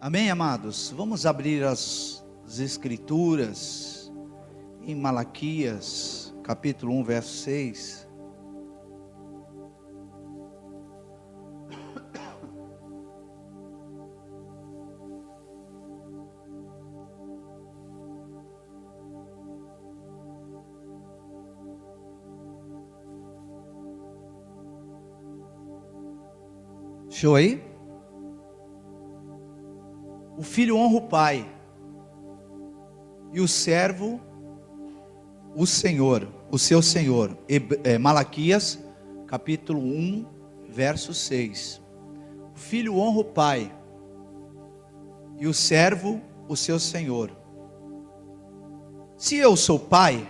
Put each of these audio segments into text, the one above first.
Amém, amados? Vamos abrir as Escrituras em Malaquias, capítulo 1, verso 6. Show aí? O filho honra o pai, e o servo, o Senhor, o seu Senhor. Malaquias, capítulo 1, verso 6. O filho honra o pai, e o servo, o seu Senhor. Se eu sou pai,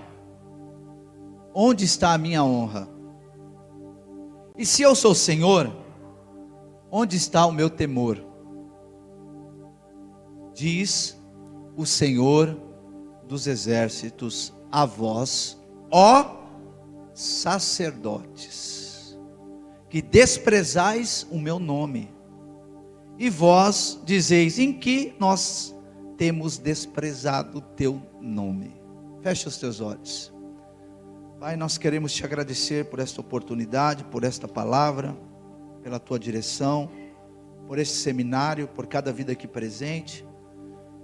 onde está a minha honra? E se eu sou Senhor, onde está o meu temor? Diz o Senhor dos exércitos a vós, ó sacerdotes, que desprezais o meu nome, e vós dizeis: em que nós temos desprezado o teu nome? Feche os teus olhos. Pai, nós queremos te agradecer por esta oportunidade, por esta palavra, pela tua direção, por este seminário, por cada vida aqui presente.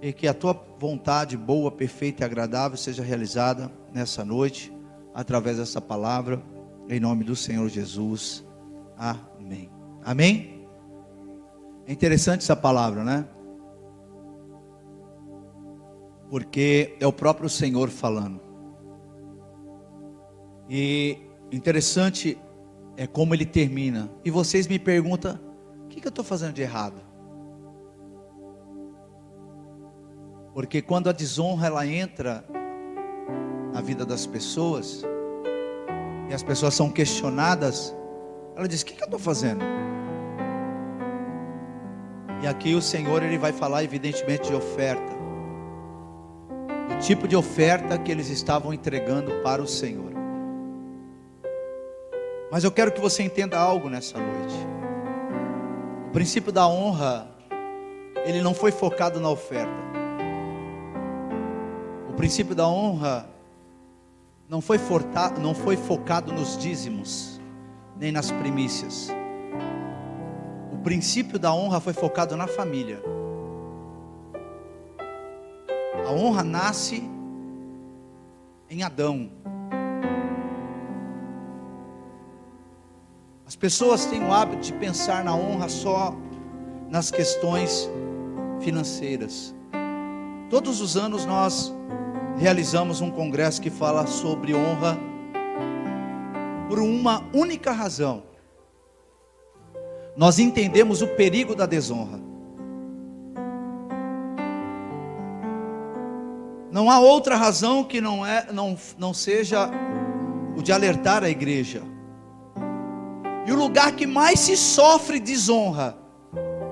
E que a tua vontade boa, perfeita e agradável seja realizada nessa noite, através dessa palavra, em nome do Senhor Jesus. Amém. Amém? É interessante essa palavra, né? Porque é o próprio Senhor falando. E interessante é como ele termina. E vocês me perguntam: o que eu estou fazendo de errado? Porque quando a desonra ela entra na vida das pessoas, e as pessoas são questionadas, ela diz: o que eu estou fazendo? E aqui o Senhor ele vai falar evidentemente de oferta, do tipo de oferta que eles estavam entregando para o Senhor. Mas eu quero que você entenda algo nessa noite. O princípio da honra, ele não foi focado na oferta. O princípio da honra não foi focado nos dízimos, nem nas primícias. O princípio da honra foi focado na família. A honra nasce em Adão. As pessoas têm o hábito de pensar na honra só nas questões financeiras. Todos os anos nós realizamos um congresso que fala sobre honra por uma única razão. Nós entendemos o perigo da desonra. Não há outra razão que não seja o de alertar a igreja. E o lugar que mais se sofre desonra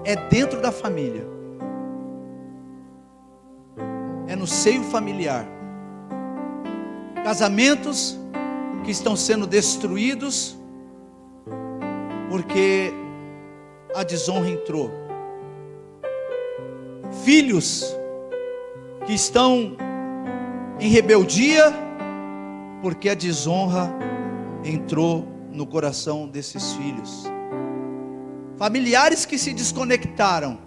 é dentro da família. É no seio familiar. Casamentos que estão sendo destruídos porque a desonra entrou. Filhos que estão em rebeldia porque a desonra entrou no coração desses filhos. Familiares que se desconectaram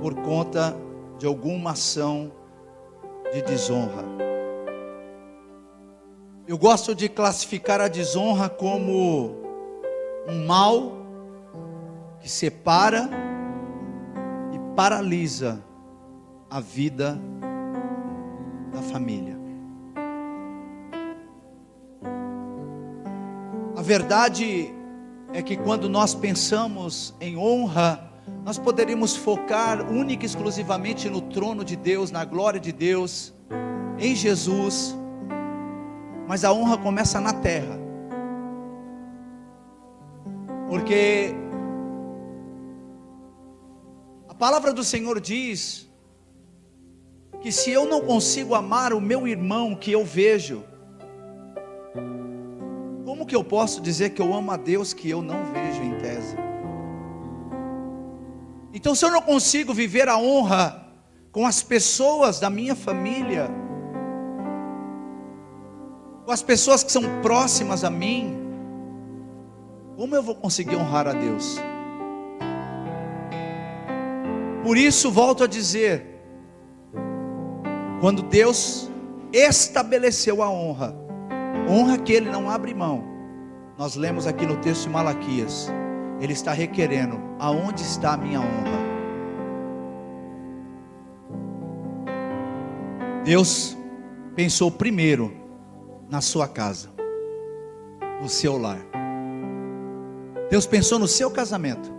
por conta de alguma ação de desonra. Eu gosto de classificar a desonra como um mal que separa e paralisa a vida da família. A verdade é que quando nós pensamos em honra, nós poderíamos focar única e exclusivamente no trono de Deus, na glória de Deus, em Jesus. Mas a honra começa na terra. Porque a palavra do Senhor diz que se eu não consigo amar o meu irmão que eu vejo, como que eu posso dizer que eu amo a Deus que eu não vejo em tese? Então, se eu não consigo viver a honra com as pessoas da minha família, com as pessoas que são próximas a mim, como eu vou conseguir honrar a Deus? Por isso, volto a dizer, quando Deus estabeleceu a honra que Ele não abre mão, nós lemos aqui no texto de Malaquias, Ele está requerendo: aonde está a minha honra? Deus pensou primeiro na sua casa, no seu lar. Deus pensou no seu casamento.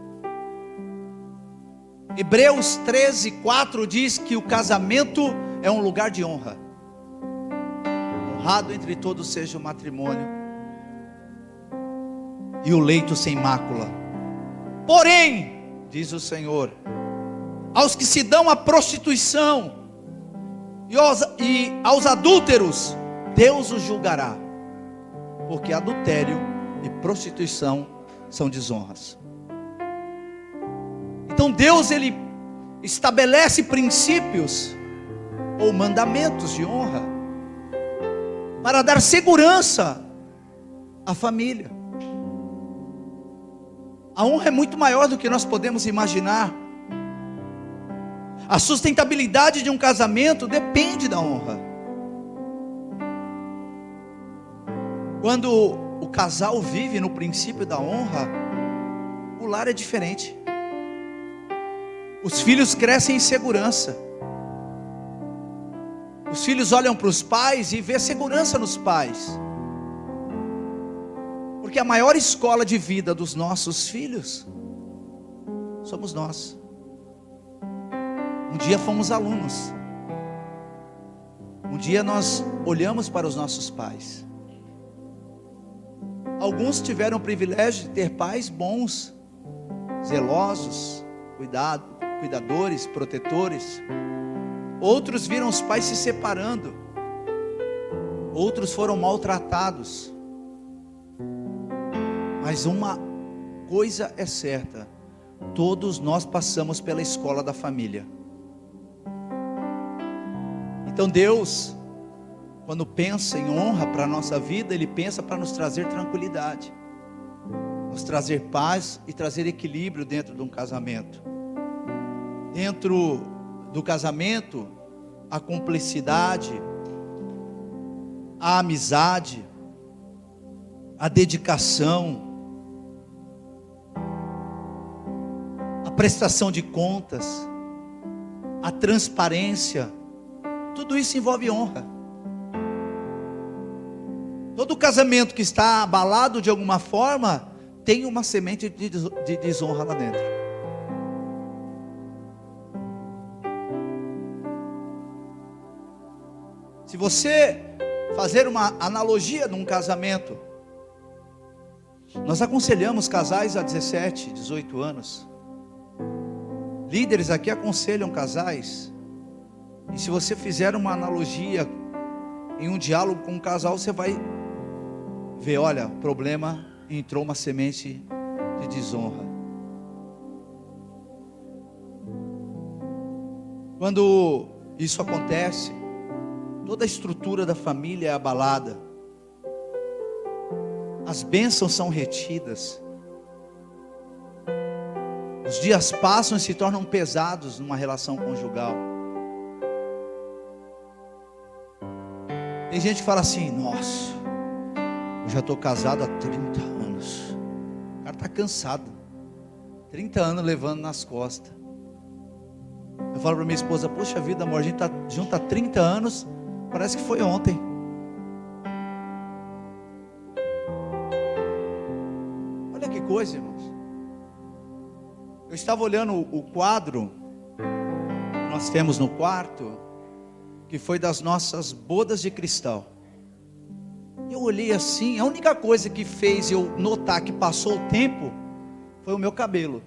Hebreus 13:4 diz que o casamento é um lugar de honra. Honrado entre todos seja o matrimônio, e o leito sem mácula. Porém, diz o Senhor, aos que se dão à prostituição e aos adúlteros, Deus os julgará, porque adultério e prostituição são desonras. Então Deus, Ele estabelece princípios ou mandamentos de honra para dar segurança à família. A honra é muito maior do que nós podemos imaginar. A sustentabilidade de um casamento depende da honra. Quando o casal vive no princípio da honra, o lar é diferente. Os filhos crescem em segurança. Os filhos olham para os pais e vê segurança nos pais. Porque a maior escola de vida dos nossos filhos somos nós. Um dia fomos alunos. Um dia nós olhamos para os nossos pais. Alguns tiveram o privilégio de ter pais bons, zelosos, cuidadores, protetores. Outros viram os pais se separando. Outros foram maltratados. Mas uma coisa é certa: todos nós passamos pela escola da família. Então Deus, quando pensa em honra para a nossa vida, Ele pensa para nos trazer tranquilidade, nos trazer paz e trazer equilíbrio dentro de um casamento. Dentro do casamento, a cumplicidade, a amizade, a dedicação, a prestação de contas, a transparência, tudo isso envolve honra. Todo casamento que está abalado de alguma forma tem uma semente de desonra lá dentro. Se você fazer uma analogia num casamento, nós aconselhamos casais a 17, 18 anos. Líderes aqui aconselham casais. E se você fizer uma analogia em um diálogo com um casal, você vai ver, olha, problema, entrou uma semente de desonra. Quando isso acontece, toda a estrutura da família é abalada. As bênçãos são retidas. Os dias passam e se tornam pesados numa relação conjugal. Tem gente que fala assim: nossa, eu já estou casado há 30 anos. O cara está cansado. 30 anos levando nas costas. Eu falo para minha esposa: poxa vida, amor, a gente está junto há 30 anos. Parece que foi ontem. Olha que coisa, irmãos. Eu estava olhando o quadro que nós temos no quarto, que foi das nossas bodas de cristal. Eu olhei assim, a única coisa que fez eu notar que passou o tempo foi o meu cabelo.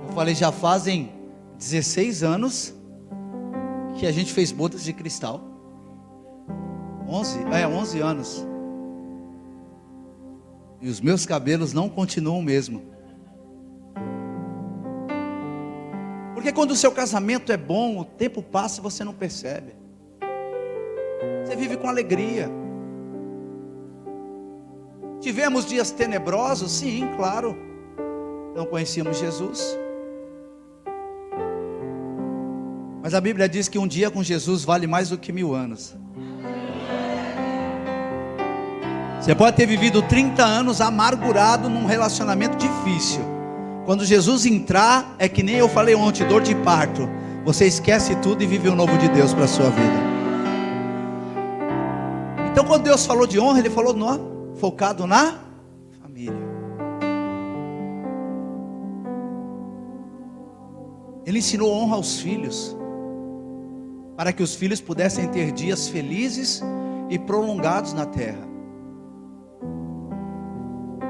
Eu falei: já fazem 16 anos que a gente fez bodas de cristal. 11 anos. E os meus cabelos não continuam o mesmo. Porque quando o seu casamento é bom, o tempo passa e você não percebe. Você vive com alegria. Tivemos dias tenebrosos? Sim, claro. Não conhecíamos Jesus. Mas a Bíblia diz que um dia com Jesus vale mais do que 1000 anos. Você pode ter vivido 30 anos amargurado num relacionamento difícil. Quando Jesus entrar, é que nem eu falei ontem, dor de parto. Você esquece tudo e vive o novo de Deus para a sua vida. Então quando Deus falou de honra, Ele falou focado na família. Ele ensinou honra aos filhos, para que os filhos pudessem ter dias felizes e prolongados na terra.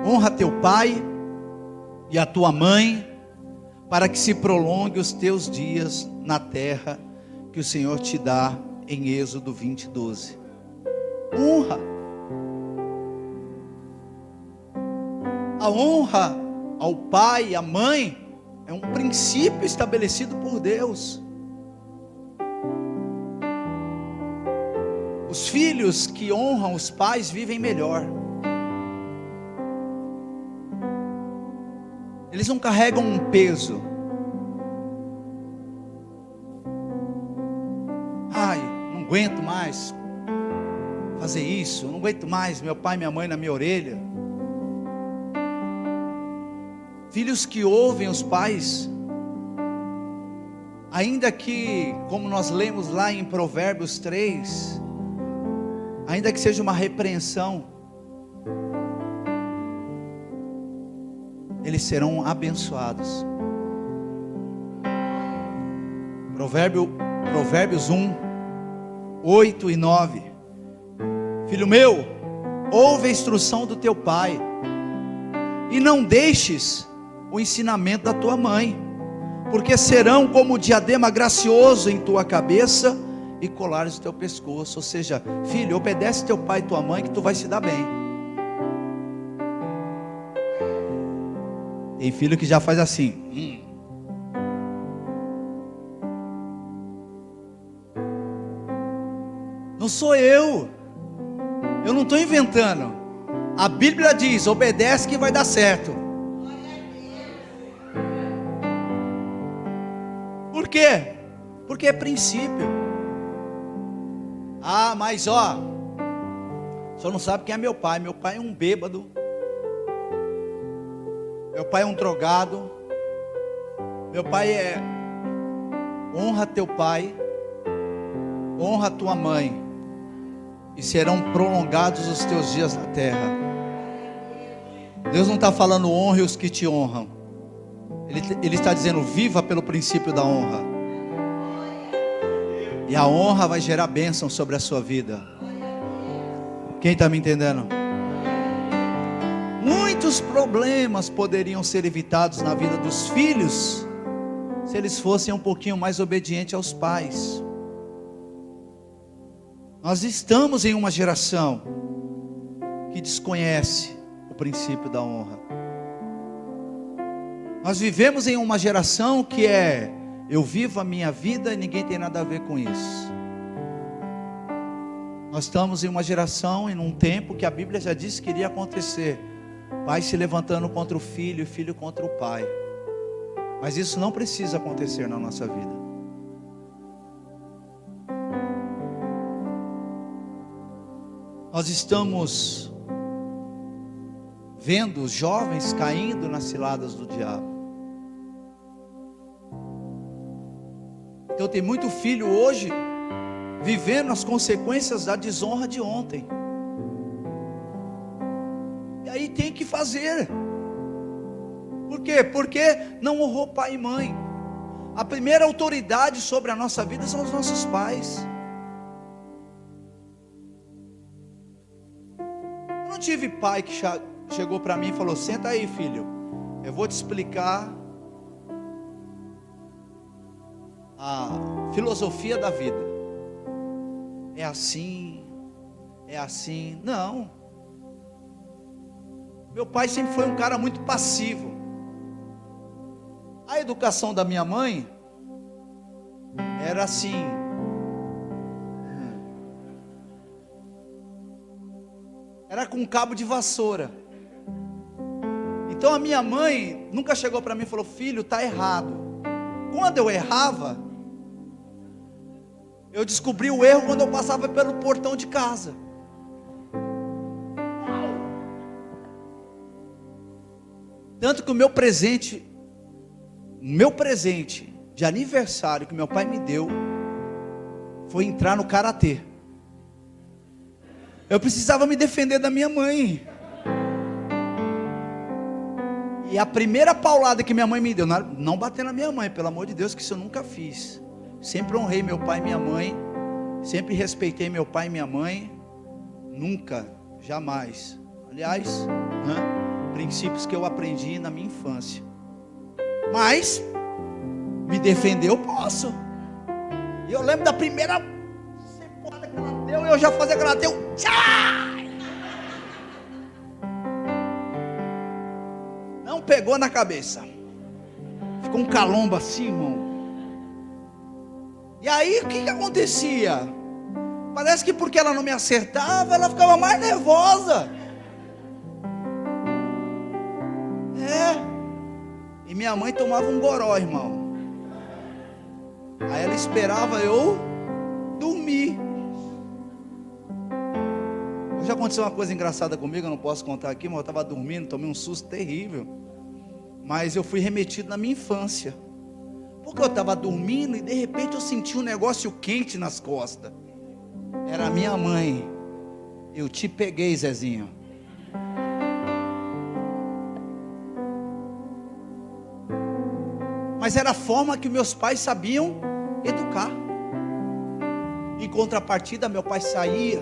Honra teu pai e a tua mãe, para que se prolongue os teus dias na terra que o Senhor te dá em Êxodo 20:12. Honra. A honra ao pai e à mãe é um princípio estabelecido por Deus. Os filhos que honram os pais vivem melhor. Eles não carregam um peso. Ai, não aguento mais fazer isso, não aguento mais meu pai e minha mãe na minha orelha. Filhos que ouvem os pais, ainda que, como nós lemos lá em Provérbios 3, ainda que seja uma repreensão, eles serão abençoados. Provérbios 1, 8 e 9. Filho meu, ouve a instrução do teu pai, e não deixes o ensinamento da tua mãe, porque serão como diadema gracioso em tua cabeça e colares no teu pescoço. Ou seja, filho, obedece teu pai e tua mãe, que tu vai se dar bem. Tem filho que já faz assim. Não sou eu não estou inventando. A Bíblia diz: obedece que vai dar certo. Por quê? Porque é princípio. Ah, mas o senhor não sabe quem é meu pai. Meu pai é um bêbado. Meu pai é um drogado. Meu pai é... Honra teu pai, honra tua mãe, e serão prolongados os teus dias na terra. Deus não está falando honre os que te honram. Ele está dizendo: viva pelo princípio da honra. E a honra vai gerar bênção sobre a sua vida. Quem está me entendendo? Muitos problemas poderiam ser evitados na vida dos filhos, se eles fossem um pouquinho mais obedientes aos pais. Nós estamos em uma geração que desconhece o princípio da honra. Nós vivemos em uma geração que é: eu vivo a minha vida e ninguém tem nada a ver com isso. Nós estamos em uma geração, em um tempo que a Bíblia já disse que iria acontecer: pai se levantando contra o filho e filho contra o pai. Mas isso não precisa acontecer na nossa vida. Nós estamos vendo os jovens caindo nas ciladas do diabo. Então tem muito filho hoje vivendo as consequências da desonra de ontem. E aí tem que fazer. Por quê? Porque não honrou pai e mãe. A primeira autoridade sobre a nossa vida são os nossos pais. Eu não tive pai que chegou para mim e falou: senta aí, filho, eu vou te explicar a filosofia da vida. É assim, é assim. Não. Meu pai sempre foi um cara muito passivo. A educação da minha mãe era assim. Era com cabo de vassoura. Então a minha mãe nunca chegou para mim e falou: filho, está errado. Quando eu errava, eu descobri o erro quando eu passava pelo portão de casa. Tanto que o meu presente de aniversário que meu pai me deu foi entrar no karatê. Eu precisava me defender da minha mãe. E a primeira paulada que minha mãe me deu, não bater na minha mãe, pelo amor de Deus, que isso eu nunca fiz. Sempre honrei meu pai e minha mãe, sempre respeitei meu pai e minha mãe, nunca, jamais. Aliás, princípios que eu aprendi na minha infância. Mas me defender eu posso. E eu lembro da primeira cepada que ela deu, eu já fazia aquela deu. Não pegou na cabeça. Ficou um calombo assim, irmão. E aí o que acontecia? Parece que porque ela não me acertava, ela ficava mais nervosa. E minha mãe tomava um goró, irmão. Aí ela esperava eu dormir. Hoje aconteceu uma coisa engraçada comigo, eu não posso contar aqui, mas eu estava dormindo, tomei um susto terrível. Mas eu fui remetido na minha infância. Porque eu estava dormindo e de repente eu senti um negócio quente nas costas. Era a minha mãe. Eu te peguei, Zezinho. Mas era a forma que meus pais sabiam educar. Em contrapartida, meu pai saía.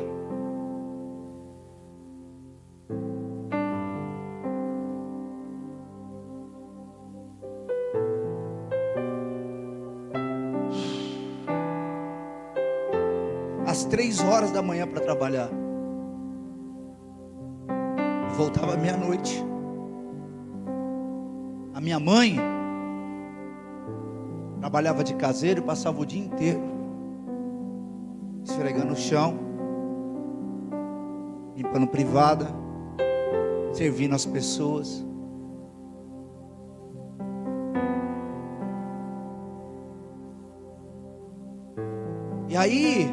Às 3 horas da manhã para trabalhar. Voltava à meia-noite. A minha mãe trabalhava de caseiro e passava o dia inteiro esfregando o chão, limpando privada, servindo as pessoas. E aí,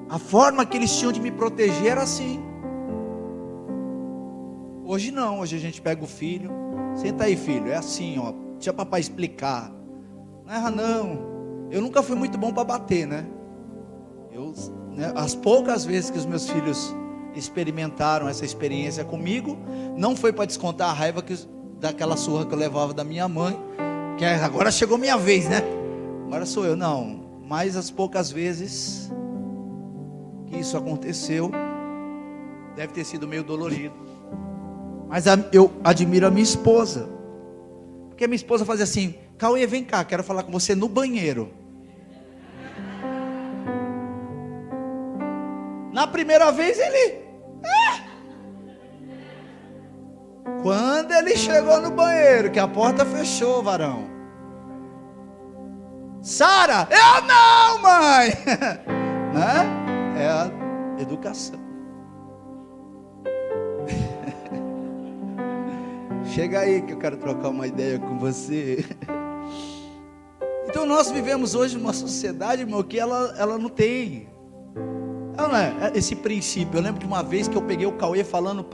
a forma que eles tinham de me proteger era assim. Hoje não, hoje a gente pega o filho, senta aí, filho, é assim, ó, deixa papai explicar. Não erra não. Eu nunca fui muito bom para bater, né? As poucas vezes que os meus filhos experimentaram essa experiência comigo, não foi para descontar a raiva daquela surra que eu levava da minha mãe, que agora chegou minha vez, né? Agora sou eu, não. Mas as poucas vezes que isso aconteceu, deve ter sido meio dolorido. Mas eu admiro a minha esposa, porque a minha esposa fazia assim: Cauê, vem cá, quero falar com você no banheiro. Na primeira vez ele... Quando ele chegou no banheiro, que a porta fechou, varão. Sara, eu não, mãe. Né? É a educação. Chega aí que eu quero trocar uma ideia com você. Então nós vivemos hoje numa sociedade, irmão, que ela não tem. Ela não é esse princípio. Eu lembro de uma vez que eu peguei o Cauê falando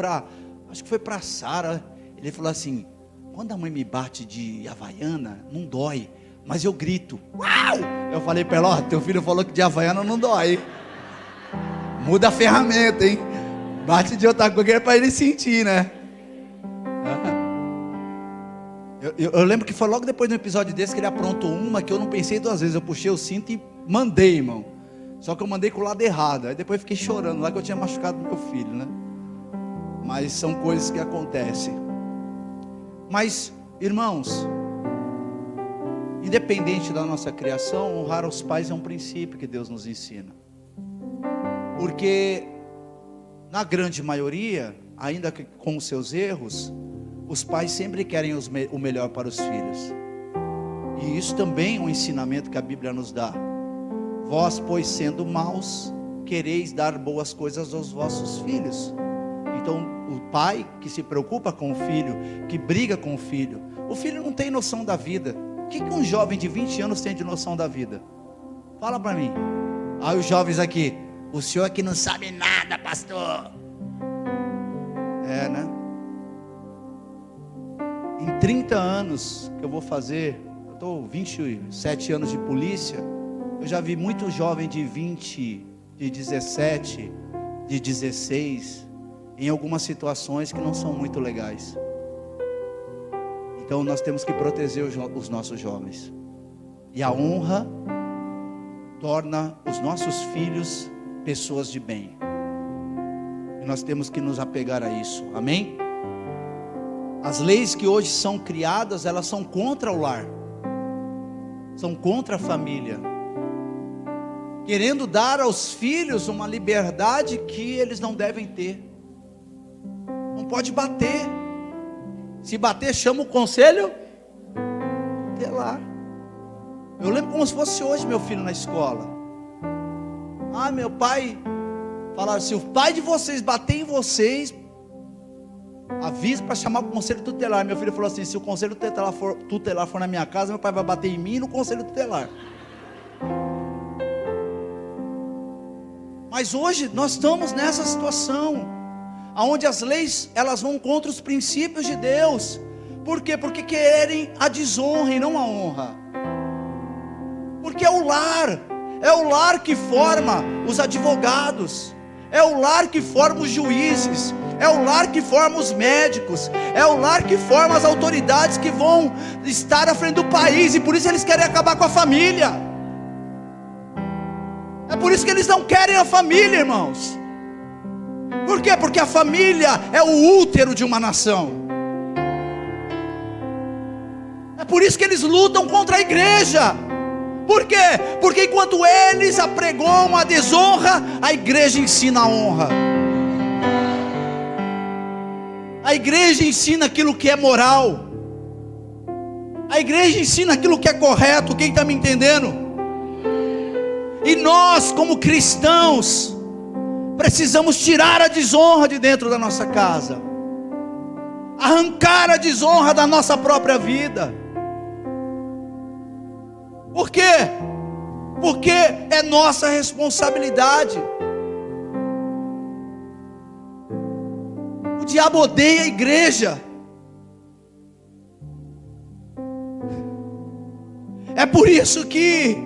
acho que foi para Sara. Ele falou assim: quando a mãe me bate de havaiana, não dói, mas eu grito. Uau! Eu falei para ela: ó, teu filho falou que de havaiana não dói. Muda a ferramenta, hein? Bate de outra coisa que é para ele sentir, né? Eu lembro que foi logo depois de um episódio desse que ele aprontou uma que eu não pensei 2 vezes. Eu puxei o cinto e mandei, irmão. Só que eu mandei com o lado errado. Aí depois fiquei chorando lá que eu tinha machucado meu filho, né? Mas são coisas que acontecem. Mas, irmãos, independente da nossa criação, honrar os pais é um princípio que Deus nos ensina. Porque, na grande maioria, ainda que com os seus erros, os pais sempre querem o melhor para os filhos. E isso também é um ensinamento que a Bíblia nos dá. Vós, pois, sendo maus, quereis dar boas coisas aos vossos filhos. Então, o pai que se preocupa com o filho, que briga com o filho não tem noção da vida. O que um jovem de 20 anos tem de noção da vida? Fala para mim. Aí os jovens aqui, o senhor aqui não sabe nada, pastor. É, né? Em 30 anos que eu vou fazer, eu estou 27 anos de polícia, eu já vi muito jovem de 20, de 17, de 16, em algumas situações que não são muito legais. Então nós temos que proteger os nossos jovens. E a honra torna os nossos filhos pessoas de bem. E nós temos que nos apegar a isso. Amém? As leis que hoje são criadas, elas são contra o lar. São contra a família. Querendo dar aos filhos uma liberdade que eles não devem ter. Não pode bater. Se bater, chama o conselho tutelar. Eu lembro como se fosse hoje meu filho na escola. Meu pai falaram, se o pai de vocês bater em vocês, avisa para chamar o conselho tutelar. Meu filho falou assim, se o conselho tutelar for na minha casa, meu pai vai bater em mim e no conselho tutelar. Mas hoje nós estamos nessa situação, onde as leis, elas vão contra os princípios de Deus. Por quê? Porque querem a desonra e não a honra. Porque é o lar que forma os advogados, é o lar que forma os juízes, é o lar que forma os médicos, é o lar que forma as autoridades que vão estar à frente do país. E por isso eles querem acabar com a família. É por isso que eles não querem a família, irmãos. Por quê? Porque a família é o útero de uma nação. É por isso que eles lutam contra a igreja. Por quê? Porque enquanto eles apregoam a desonra, a igreja ensina a honra. A igreja ensina aquilo que é moral. A igreja ensina aquilo que é correto. Quem está me entendendo? E nós, como cristãos, precisamos tirar a desonra de dentro da nossa casa, arrancar a desonra da nossa própria vida. Por quê? Porque é nossa responsabilidade. O diabo odeia a igreja. É por isso que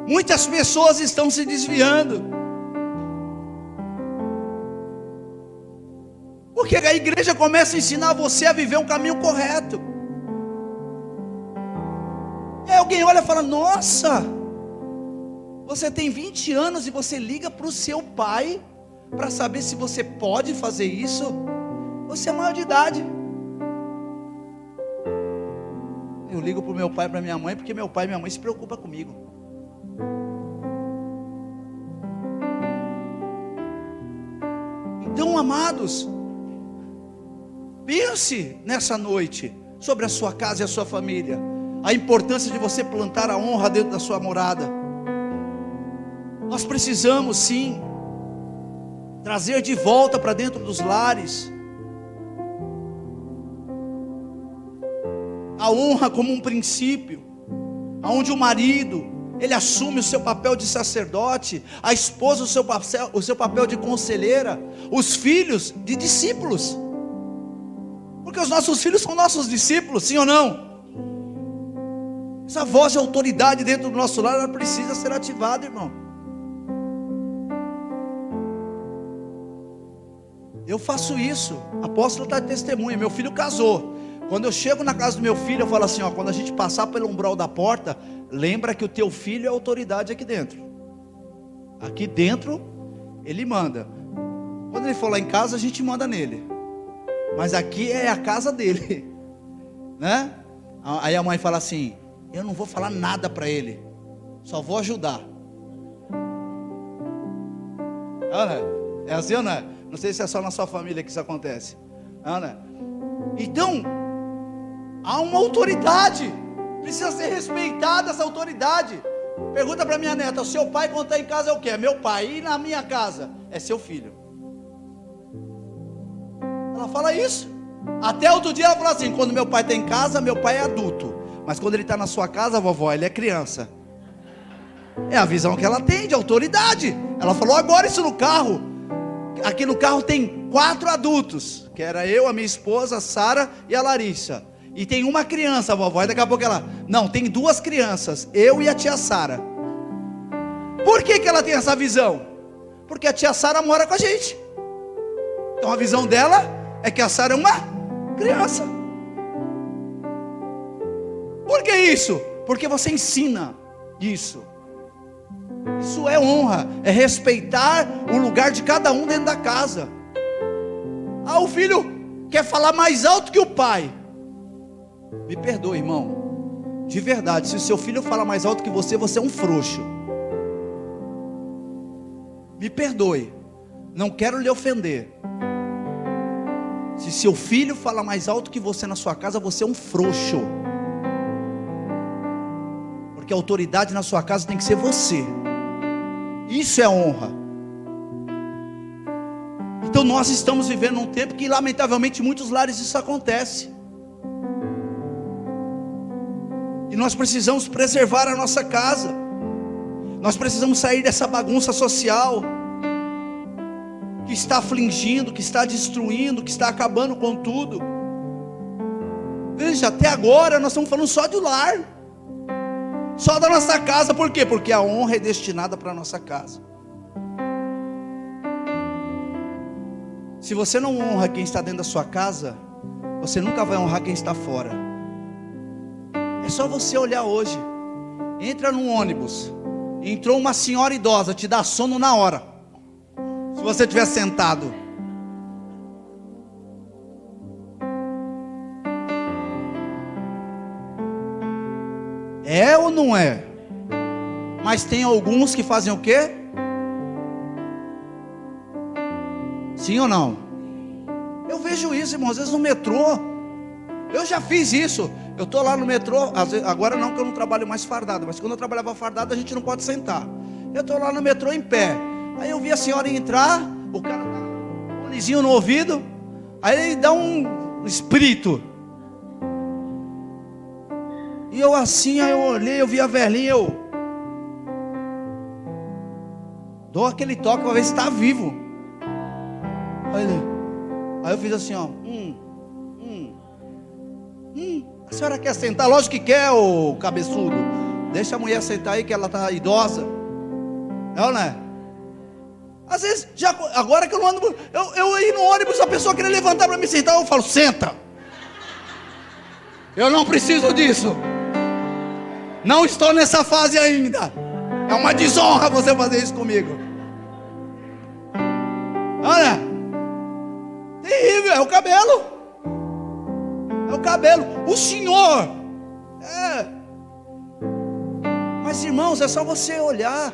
muitas pessoas estão se desviando. Porque a igreja começa a ensinar você a viver um caminho correto. E aí alguém olha e fala, nossa, você tem 20 anos e você liga para o seu pai para saber se você pode fazer isso? Você é maior de idade. Eu ligo para o meu pai e para minha mãe, porque meu pai e minha mãe se preocupam comigo. Então, amados, pense nessa noite sobre a sua casa e a sua família, a importância de você plantar a honra dentro da sua morada. Nós precisamos sim trazer de volta para dentro dos lares a honra como um princípio, aonde o marido ele assume o seu papel de sacerdote, a esposa o seu papel de conselheira, os filhos de discípulos, porque os nossos filhos são nossos discípulos, sim ou não? Essa voz de autoridade dentro do nosso lar, ela precisa ser ativada, irmão. Eu faço isso, apóstolo está de testemunha. Meu filho casou. Quando eu chego na casa do meu filho, eu falo assim, quando a gente passar pelo umbral da porta, lembra que o teu filho é autoridade aqui dentro. Aqui dentro, ele manda. Quando ele for lá em casa, a gente manda nele. Mas aqui é a casa dele, né? Aí a mãe fala assim, eu não vou falar nada para ele, só vou ajudar. É assim ou não é? Não sei se é só na sua família que isso acontece. Ana. Então, há uma autoridade. Precisa ser respeitada essa autoridade. Pergunta para minha neta: o seu pai quando está em casa é o quê? É meu pai. E na minha casa? É seu filho. Ela fala isso. Até outro dia ela fala assim: quando meu pai está em casa, meu pai é adulto. Mas quando ele está na sua casa, vovó, ele é criança. É a visão que ela tem de autoridade. Ela falou agora isso no carro. Aqui no carro tem 4 adultos, que era eu, a minha esposa, a Sara e a Larissa. E tem uma criança, vovó. E daqui a pouco ela: não, tem 2 crianças, eu e a tia Sara. Por que ela tem essa visão? Porque a tia Sara mora com a gente. Então a visão dela é que a Sara é uma criança. Por que isso? Porque você ensina isso. Isso é honra, é respeitar o lugar de cada um dentro da casa. Ah, o filho quer falar mais alto que o pai. Me perdoe, irmão. De verdade, se o seu filho fala mais alto que você, você é um frouxo. Me perdoe, não quero lhe ofender. Se seu filho fala mais alto que você na sua casa, você é um frouxo. Porque a autoridade na sua casa tem que ser você. Isso é honra. Então nós estamos vivendo um tempo que lamentavelmente em muitos lares isso acontece. E nós precisamos preservar a nossa casa. Nós precisamos sair dessa bagunça social que está afligindo, que está destruindo, que está acabando com tudo. Veja, até agora nós estamos falando só do lar, só da nossa casa. Por quê? Porque a honra é destinada para a nossa casa. Se você não honra quem está dentro da sua casa, você nunca vai honrar quem está fora. É só você olhar hoje. Entra num ônibus, entrou uma senhora idosa, te dá sono na hora, se você estiver sentado. É ou não é? Mas tem alguns que fazem o quê? Sim ou não? Eu vejo isso, irmão, às vezes no metrô. Eu já fiz isso. Eu estou lá no metrô, agora não, que eu não trabalho mais fardado, mas quando eu trabalhava fardado a gente não pode sentar. Eu estou lá no metrô em pé. Aí eu vi a senhora entrar, o cara tá com um fonezinho no ouvido, aí ele dá um espírito. E eu assim, aí eu olhei, eu vi a velhinha, eu dou aquele toque para ver se está vivo. Aí eu fiz assim, ó. A senhora quer sentar? Lógico que quer, ô cabeçudo. Deixa a mulher sentar aí que ela está idosa. É ou não é? Às vezes, agora que eu não ando, eu ir no ônibus, a pessoa querer levantar para me sentar, eu falo: senta. Eu não preciso disso. Não estou nessa fase ainda. É uma desonra você fazer isso comigo. Olha, terrível, é o cabelo. É o cabelo. O Senhor Mas irmãos, é só você olhar.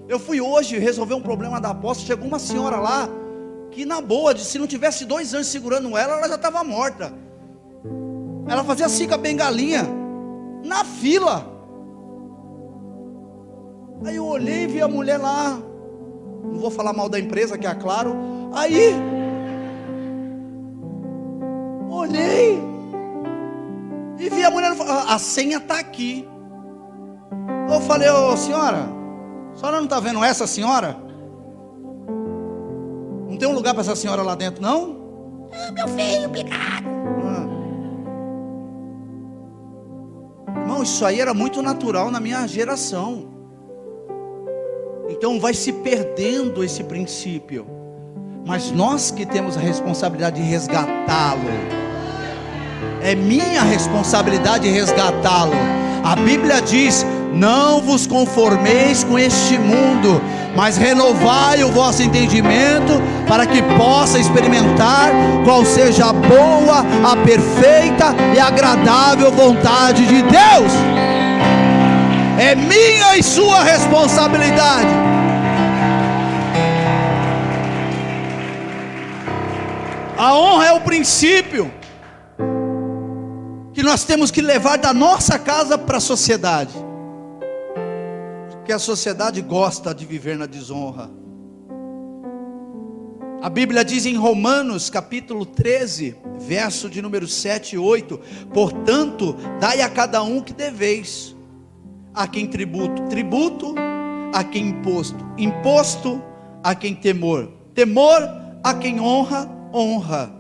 Eu fui hoje resolver um problema da aposta. Chegou uma senhora lá que, na boa, se não tivesse 2 anjos segurando ela já estava morta. Ela fazia assim com a bengalinha na fila. Aí eu olhei e vi a mulher lá. Não vou falar mal da empresa, que é a Claro. Aí olhei e vi a mulher. A senha está aqui. Eu falei: ô senhora, a senhora não está vendo essa senhora? Não tem um lugar para essa senhora lá dentro, não? Ah, meu filho, obrigado. Irmão, isso aí era muito natural na minha geração. Então vai se perdendo esse princípio. Mas nós que temos a responsabilidade de resgatá-lo. É minha responsabilidade resgatá-lo. A Bíblia diz: não vos conformeis com este mundo, mas renovai o vosso entendimento, para que possa experimentar qual seja a boa, a perfeita e agradável vontade de Deus. É minha e sua responsabilidade. A honra é o princípio que nós temos que levar da nossa casa para a sociedade, porque a sociedade gosta de viver na desonra. A Bíblia diz em Romanos capítulo 13, verso de número 7 e 8: portanto, dai a cada um que deveis, a quem tributo, tributo, a quem imposto, imposto, a quem temor, temor, a quem honra, honra.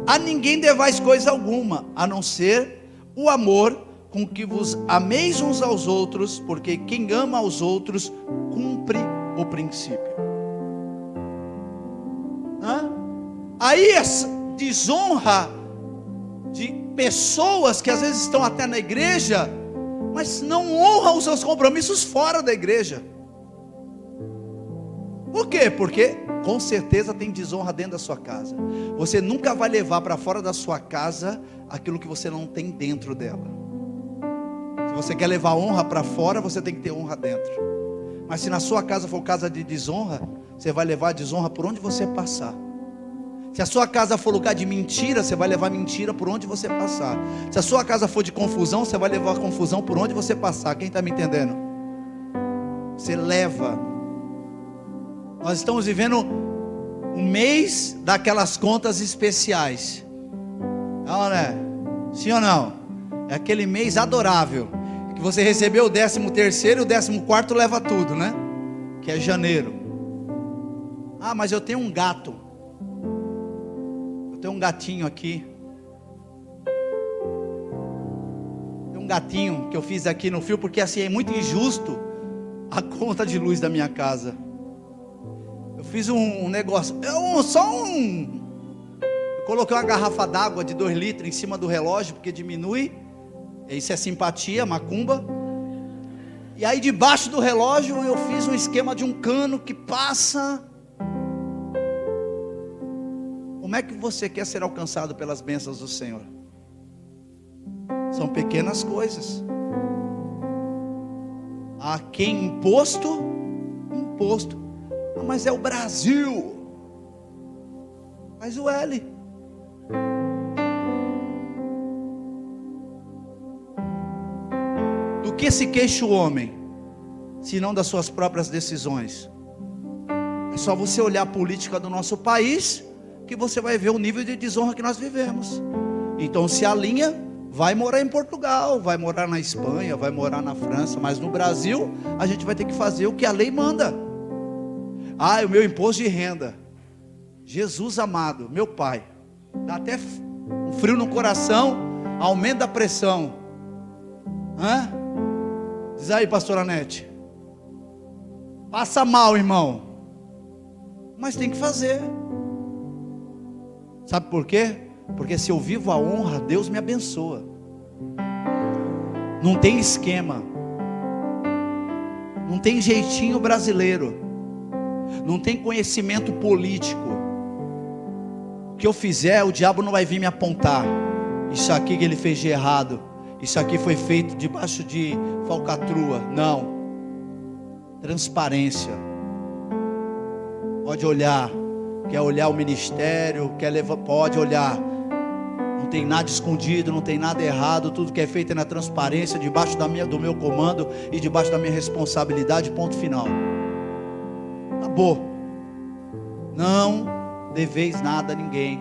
A ninguém devais coisa alguma, a não ser o amor com que vos ameis uns aos outros, porque quem ama aos outros cumpre o princípio. Aí essa desonra de pessoas que às vezes estão até na igreja, mas não honram os seus compromissos fora da igreja. Por quê? Porque com certeza tem desonra dentro da sua casa. Você nunca vai levar para fora da sua casa aquilo que você não tem dentro dela. Se você quer levar honra para fora, você tem que ter honra dentro. Mas se na sua casa for casa de desonra, você vai levar a desonra por onde você passar. Se a sua casa for lugar de mentira, você vai levar mentira por onde você passar. Se a sua casa for de confusão, você vai levar confusão por onde você passar. Quem está me entendendo? Você leva. Nós estamos vivendo um mês daquelas contas especiais. Não, né? Sim ou não? É aquele mês adorável, que você recebeu o 13º e o 14º leva tudo, né? Que é janeiro. Ah, mas eu tenho um gato. Tem um gatinho aqui. Tem um gatinho que eu fiz aqui no fio, porque assim é muito injusto a conta de luz da minha casa. Eu fiz um negócio, eu coloquei uma garrafa d'água de 2 litros em cima do relógio, porque diminui. Isso é simpatia, macumba. E aí debaixo do relógio eu fiz um esquema de um cano que passa. Como é que você quer ser alcançado pelas bênçãos do Senhor? São pequenas coisas. A quem imposto, imposto. Ah, mas é o Brasil. Faz o L. Do que se queixa o homem, se não das suas próprias decisões? É só você olhar a política do nosso país, que você vai ver o nível de desonra que nós vivemos. Então se alinha, vai morar em Portugal, vai morar na Espanha, vai morar na França, mas no Brasil a gente vai ter que fazer o que a lei manda. Ah, o meu imposto de renda, Jesus amado, meu pai, dá até um frio no coração, aumenta a pressão. Diz aí, pastora Nete, passa mal, irmão, mas tem que fazer. Sabe por quê? Porque se eu vivo a honra, Deus me abençoa. Não tem esquema, não tem jeitinho brasileiro, não tem conhecimento político. O que eu fizer, o diabo não vai vir me apontar. Isso aqui que ele fez de errado, isso aqui foi feito debaixo de falcatrua. Não. Transparência. Pode olhar. Quer olhar o ministério, pode olhar. Não tem nada escondido, não tem nada errado. Tudo que é feito é na transparência, debaixo do meu comando e debaixo da minha responsabilidade. Ponto final. Acabou. Não deveis nada a ninguém.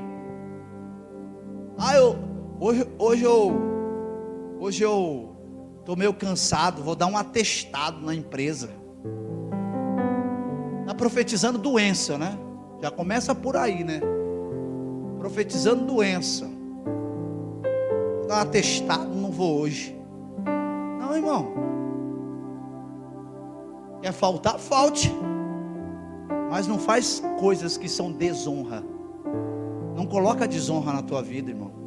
Hoje eu estou meio cansado, vou dar um atestado na empresa. Está profetizando doença, né? Já começa por aí, né? Profetizando doença. Vou dar um atestado, não vou hoje. Não, irmão. Quer faltar? Falte. Mas não faz coisas que são desonra. Não coloca desonra na tua vida, irmão.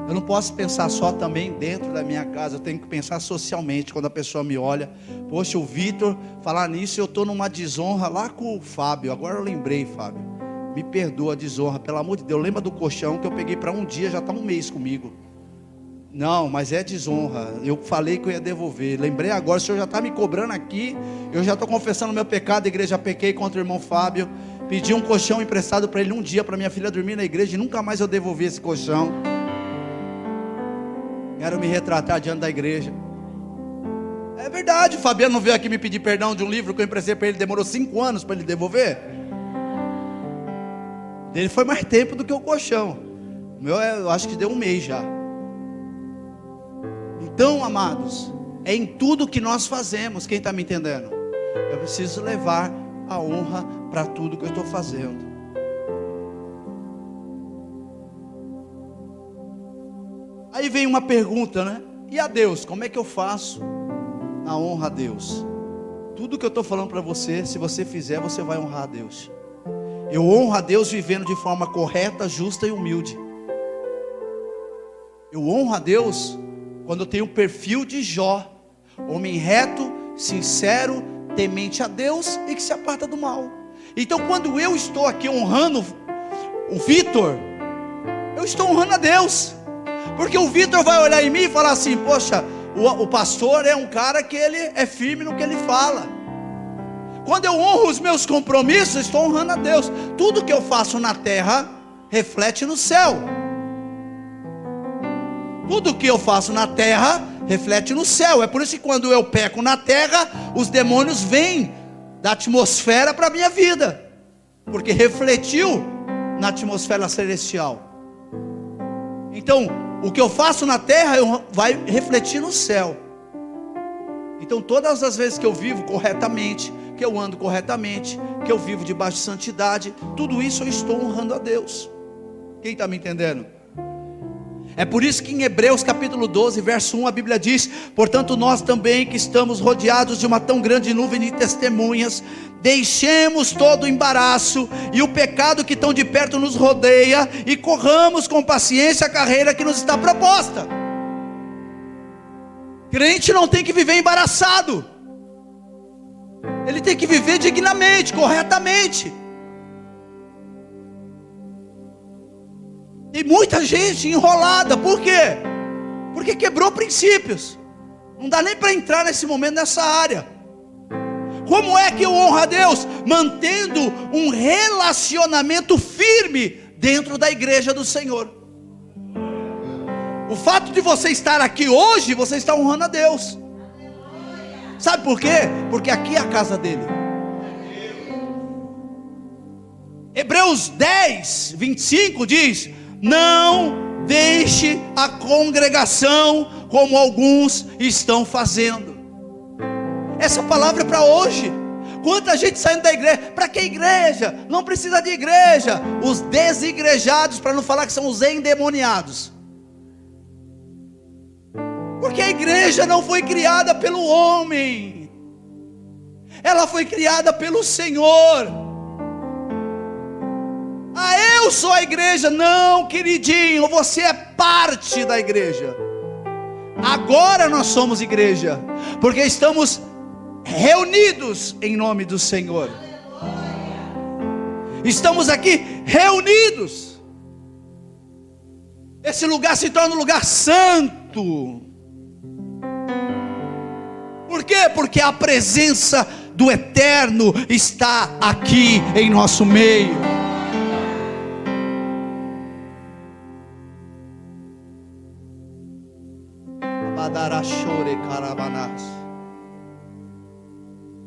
Eu não posso pensar só também dentro da minha casa. Eu tenho que pensar socialmente. Quando a pessoa me olha, poxa, o Vitor, falar nisso, eu estou numa desonra lá com o Fábio. Agora eu lembrei, Fábio, me perdoa a desonra, pelo amor de Deus. Lembra do colchão que eu peguei para um dia, já está um mês comigo. Não, mas é desonra. Eu falei que eu ia devolver. Lembrei agora, o senhor já está me cobrando aqui. Eu já estou confessando meu pecado. A igreja, pequei contra o irmão Fábio. Pedi um colchão emprestado para ele um dia, para minha filha dormir na igreja, e nunca mais eu devolvi esse colchão. Quero me retratar diante da igreja. É verdade, o Fabiano não veio aqui me pedir perdão de um livro que eu emprestei para ele, demorou 5 anos para ele devolver. Ele foi mais tempo do que o colchão. O meu eu acho que deu 1 mês já. Então, amados, é em tudo que nós fazemos. Quem está me entendendo? Eu preciso levar a honra para tudo que eu estou fazendo. Aí vem uma pergunta, né? E a Deus? Como é que eu faço a honra a Deus? Tudo que eu estou falando para você, se você fizer, você vai honrar a Deus. Eu honro a Deus vivendo de forma correta, justa e humilde. Eu honro a Deus quando eu tenho o perfil de Jó, homem reto, sincero, temente a Deus e que se aparta do mal. Então, quando eu estou aqui honrando o Vitor, eu estou honrando a Deus, porque o Vitor vai olhar em mim e falar assim: poxa, o pastor é um cara que ele é firme no que ele fala. Quando eu honro os meus compromissos, estou honrando a Deus. Tudo que eu faço na terra reflete no céu. Tudo que eu faço na terra reflete no céu. É por isso que quando eu peco na terra, os demônios vêm da atmosfera para a minha vida, porque refletiu na atmosfera celestial. Então, o que eu faço na terra vai refletir no céu. Então, todas as vezes que eu vivo corretamente, que eu ando corretamente, que eu vivo debaixo de santidade, tudo isso eu estou honrando a Deus. Quem está me entendendo? É por isso que em Hebreus capítulo 12, verso 1, a Bíblia diz: portanto nós também, que estamos rodeados de uma tão grande nuvem de testemunhas, deixemos todo o embaraço e o pecado que tão de perto nos rodeia, e corramos com paciência a carreira que nos está proposta. Crente não tem que viver embaraçado, ele tem que viver dignamente, corretamente. Tem muita gente enrolada, por quê? Porque quebrou princípios. Não dá nem para entrar nesse momento nessa área. Como é que eu honro a Deus? Mantendo um relacionamento firme dentro da igreja do Senhor. O fato de você estar aqui hoje, você está honrando a Deus. Sabe por quê? Porque aqui é a casa dele. Hebreus 10, 25 diz: não deixe a congregação como alguns estão fazendo. Essa palavra é para hoje. Quanta gente saindo da igreja. Para que igreja? Não precisa de igreja. Os desigrejados, para não falar que são os endemoniados. Porque a igreja não foi criada pelo homem, ela foi criada pelo Senhor. Ah, eu sou a igreja. Não, queridinho, você é parte da igreja. Agora nós somos igreja, porque estamos reunidos em nome do Senhor. Estamos aqui reunidos. Esse lugar se torna um lugar santo. Por quê? Porque a presença do Eterno está aqui em nosso meio.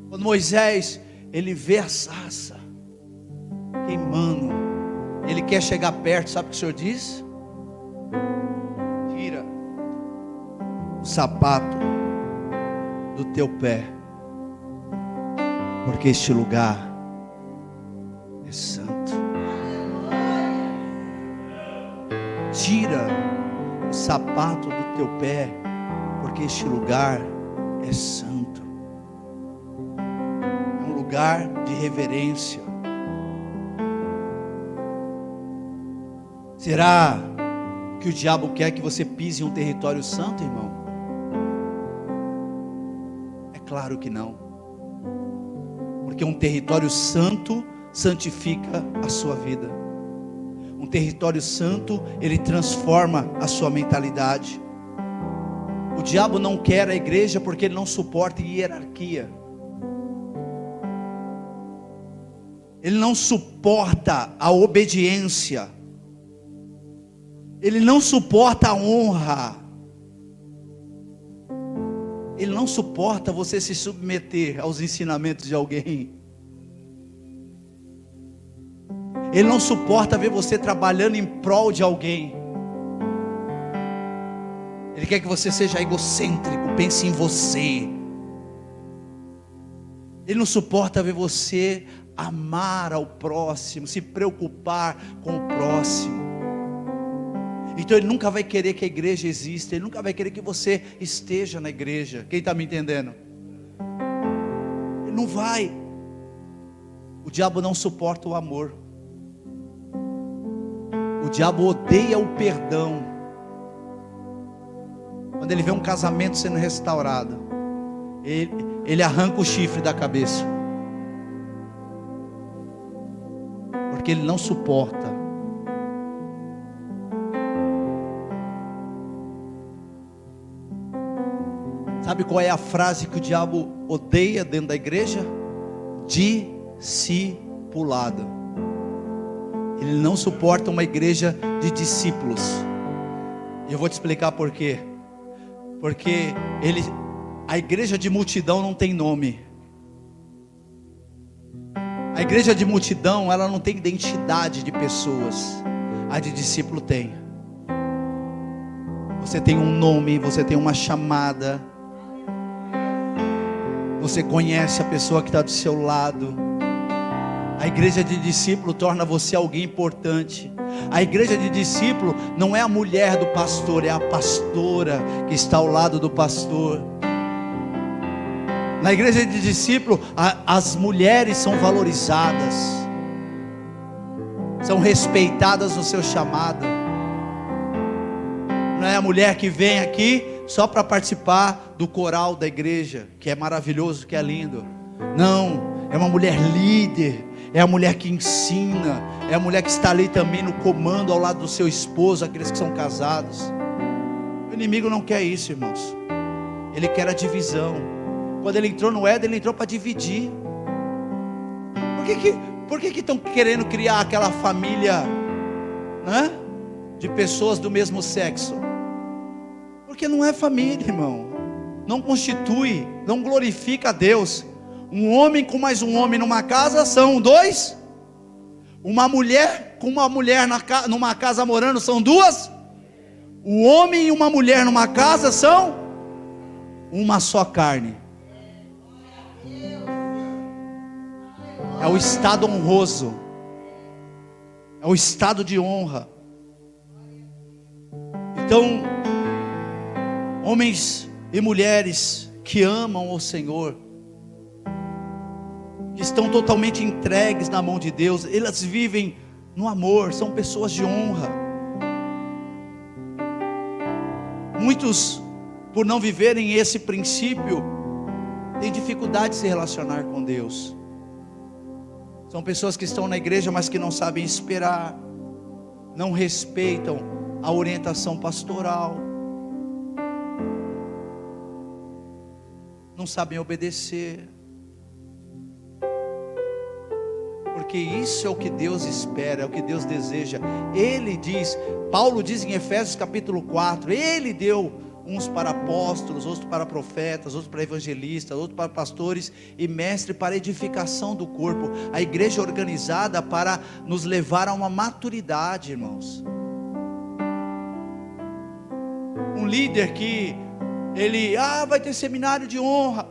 Quando Moisés, ele vê a sarça queimando, ele quer chegar perto, sabe o que o Senhor diz? Tira o sapato do teu pé, porque este lugar é santo. Tira o sapato do teu pé, porque este lugar é santo. É um lugar de reverência. Será que o diabo quer que você pise em um território santo, irmão? É claro que não. Porque um território santo santifica a sua vida. Um território santo, ele transforma a sua mentalidade. O diabo não quer a igreja porque ele não suporta hierarquia. Ele não suporta a obediência. Ele não suporta a honra. Ele não suporta você se submeter aos ensinamentos de alguém. Ele não suporta ver você trabalhando em prol de alguém. Ele quer que você seja egocêntrico, pense em você. Ele não suporta ver você amar ao próximo, se preocupar com o próximo. Então ele nunca vai querer que a igreja exista, ele nunca vai querer que você esteja na igreja. Quem está me entendendo? Ele não vai. O diabo não suporta o amor. O diabo odeia o perdão. Quando ele vê um casamento sendo restaurado, ele arranca o chifre da cabeça, porque ele não suporta. Sabe qual é a frase que o diabo odeia dentro da igreja? Discipulado. Ele não suporta uma igreja de discípulos. E eu vou te explicar por quê. Porque a igreja de multidão não tem nome. A igreja de multidão, ela não tem identidade de pessoas. A de discípulo tem. Você tem um nome, você tem uma chamada. Você conhece a pessoa que está do seu lado. A igreja de discípulo torna você alguém importante. A igreja de discípulo não é a mulher do pastor, é a pastora que está ao lado do pastor. Na igreja de discípulo, as mulheres são valorizadas, são respeitadas no seu chamado. Não é a mulher que vem aqui só para participar do coral da igreja, que é maravilhoso, que é lindo. Não, é uma mulher líder. É a mulher que ensina, é a mulher que está ali também no comando ao lado do seu esposo, aqueles que são casados. O inimigo não quer isso, irmãos. Ele quer a divisão. Quando ele entrou no Éden, ele entrou para dividir. Por que estão querendo criar aquela família, né, de pessoas do mesmo sexo? Porque não é família, irmão. Não constitui, não glorifica a Deus. Um homem com mais um homem numa casa são dois. Uma mulher com uma mulher numa casa morando são duas. O homem e uma mulher numa casa são uma só carne. É o estado honroso. É o estado de honra. Então, homens e mulheres que amam o Senhor, que estão totalmente entregues na mão de Deus, elas vivem no amor, são pessoas de honra. Muitos, por não viverem esse princípio, têm dificuldade de se relacionar com Deus. São pessoas que estão na igreja, mas que não sabem esperar, não respeitam a orientação pastoral, não sabem obedecer. Porque isso é o que Deus espera, é o que Deus deseja. Ele diz, Paulo diz em Efésios capítulo 4, Ele deu uns para apóstolos, outros para profetas, outros para evangelistas, outros para pastores e mestres para edificação do corpo. A igreja é organizada para nos levar a uma maturidade, irmãos. Um líder que ele, vai ter seminário de honra.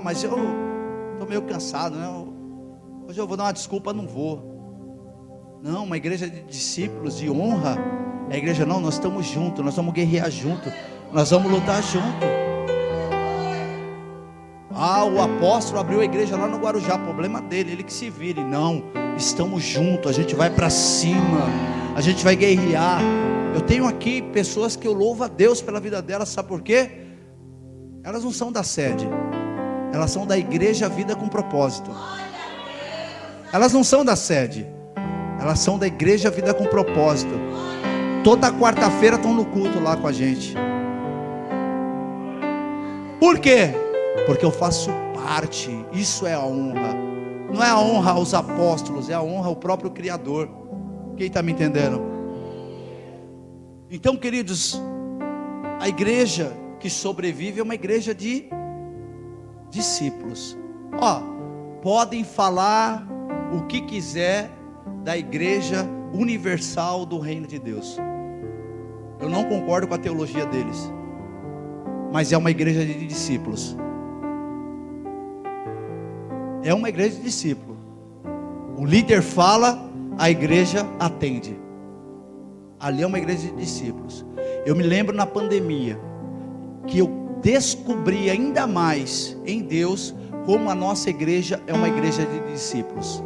Mas eu estou meio cansado, né? Hoje eu vou dar uma desculpa, não vou. Não, uma igreja de discípulos, de honra. A igreja não, nós estamos juntos, nós vamos guerrear junto, nós vamos lutar junto. O apóstolo abriu a igreja lá no Guarujá, problema dele, ele que se vire. Não, estamos juntos, a gente vai para cima, a gente vai guerrear. Eu tenho aqui pessoas que eu louvo a Deus pela vida delas, sabe por quê? Elas não são da sede, elas são da igreja Vida com Propósito. Elas não são da sede, elas são da igreja Vida com Propósito. Toda quarta-feira estão no culto lá com a gente. Por quê? Porque eu faço parte. Isso é a honra. Não é a honra aos apóstolos, é a honra ao próprio Criador. Quem está me entendendo? Então, queridos, a igreja que sobrevive é uma igreja de discípulos. Podem falar o que quiser da igreja universal do reino de Deus. Eu não concordo com a teologia deles, mas é uma igreja de discípulos. É uma igreja de discípulos. O líder fala, a igreja atende. Ali é uma igreja de discípulos. Eu me lembro na pandemia que eu descobri ainda mais em Deus como a nossa igreja é uma igreja de discípulos.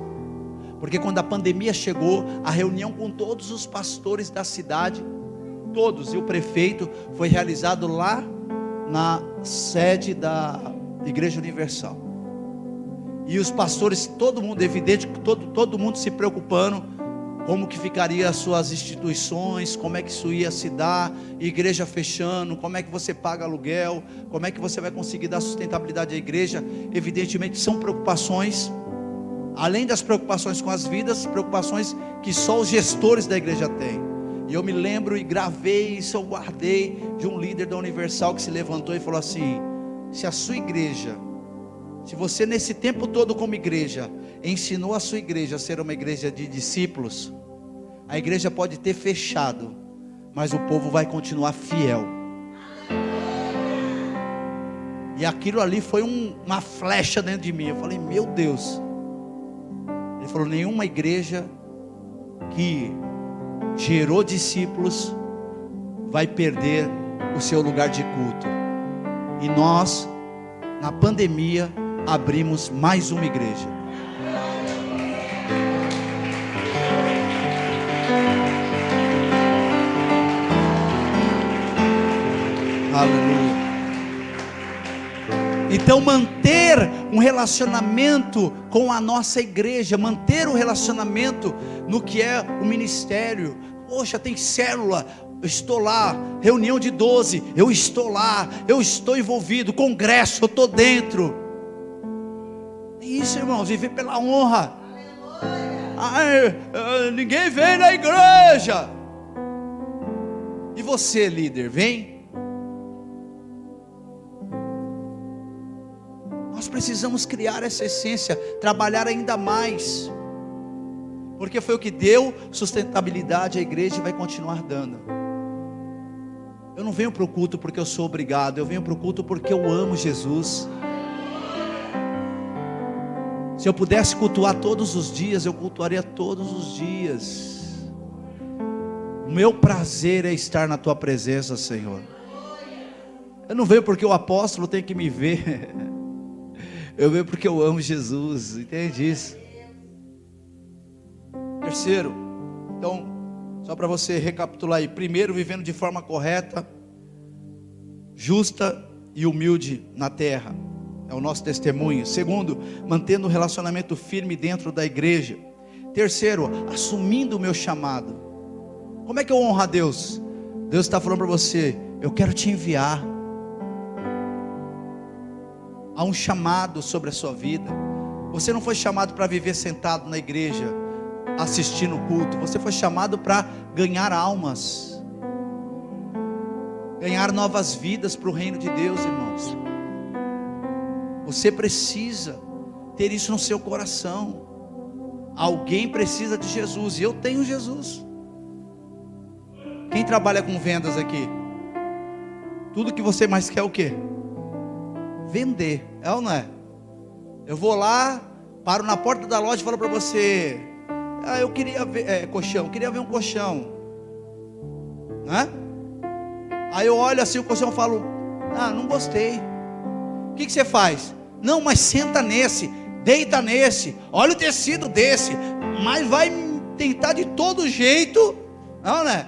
Porque quando a pandemia chegou, a reunião com todos os pastores da cidade, todos, e o prefeito, foi realizado lá na sede da Igreja Universal. E os pastores, todo mundo, evidente, todo mundo se preocupando como que ficaria as suas instituições, como é que isso ia se dar, igreja fechando, como é que você paga aluguel, como é que você vai conseguir dar sustentabilidade à igreja. Evidentemente são preocupações, além das preocupações com as vidas, preocupações que só os gestores da igreja têm. E eu me lembro e gravei isso, eu guardei, de um líder da Universal que se levantou e falou assim: se a sua igreja, se você nesse tempo todo como igreja ensinou a sua igreja a ser uma igreja de discípulos, a igreja pode ter fechado, mas o povo vai continuar fiel. E aquilo ali foi uma flecha dentro de mim. Eu falei: meu Deus. Ele falou: nenhuma igreja que gerou discípulos vai perder o seu lugar de culto. E nós, na pandemia, abrimos mais uma igreja. Aleluia. Então, manter um relacionamento com a nossa igreja, manter o relacionamento no que é o ministério. Poxa, tem célula, eu estou lá. Reunião de 12, eu estou lá, eu estou envolvido. Congresso, eu estou dentro. É isso, irmãos, viver pela honra. Ninguém vem na igreja. E você, líder, vem? Nós precisamos criar essa essência, trabalhar ainda mais, porque foi o que deu sustentabilidade à igreja e vai continuar dando. Eu não venho para o culto porque eu sou obrigado, eu venho para o culto porque eu amo Jesus. Se eu pudesse cultuar todos os dias, eu cultuaria todos os dias. O meu prazer é estar na tua presença, Senhor. Eu não venho porque o apóstolo tem que me ver. Eu venho porque eu amo Jesus, entende isso? Terceiro, então, só para você recapitular aí. Primeiro, vivendo de forma correta, justa e humilde na terra, é o nosso testemunho. Segundo, mantendo um relacionamento firme dentro da igreja. Terceiro, assumindo o meu chamado. Como é que eu honro a Deus? Deus está falando para você: eu quero te enviar. Há um chamado sobre a sua vida. Você não foi chamado para viver sentado na igreja, assistindo o culto. Você foi chamado para ganhar almas, ganhar novas vidas para o reino de Deus, irmãos. Você precisa ter isso no seu coração. Alguém precisa de Jesus, e eu tenho Jesus. Quem trabalha com vendas aqui? Tudo que você mais quer é o quê? Vender, é ou não é? Eu vou lá, paro na porta da loja e falo para você: eu queria ver colchão, queria ver um colchão, né? Aí eu olho assim o colchão e falo: não gostei. O que você faz? Não, mas senta nesse, deita nesse, olha o tecido desse, mas vai tentar de todo jeito, não, né?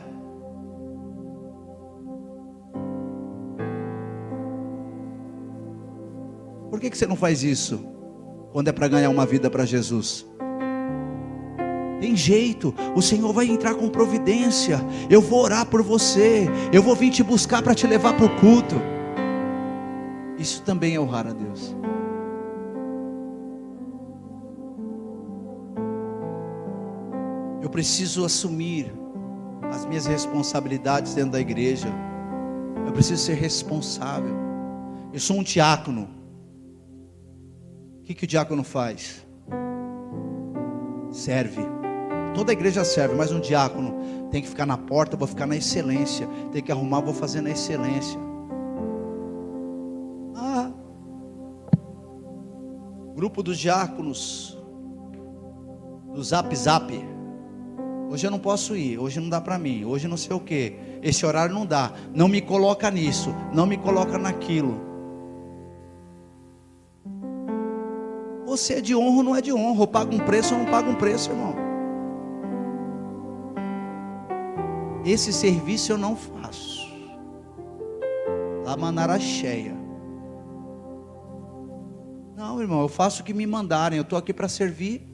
Por que você não faz isso quando é para ganhar uma vida para Jesus? Tem jeito, o Senhor vai entrar com providência. Eu vou orar por você, eu vou vir te buscar para te levar para o culto. Isso também é honrar a Deus. preciso assumir as minhas responsabilidades dentro da igreja. Eu preciso ser responsável. Eu sou um diácono. O que o diácono faz? Serve. Toda a igreja serve, mas um diácono tem que ficar na porta, vou ficar na excelência. Tem que arrumar, vou fazer na excelência. Grupo dos diáconos do Zap Zap. Hoje eu não posso ir, hoje não dá para mim, hoje não sei o que, esse horário não dá, não me coloca nisso, não me coloca naquilo. Você é de honra ou não é de honra? Ou paga um preço ou não paga um preço, irmão? Esse serviço eu não faço. A manara cheia. Não, irmão, eu faço o que me mandarem, eu estou aqui para servir.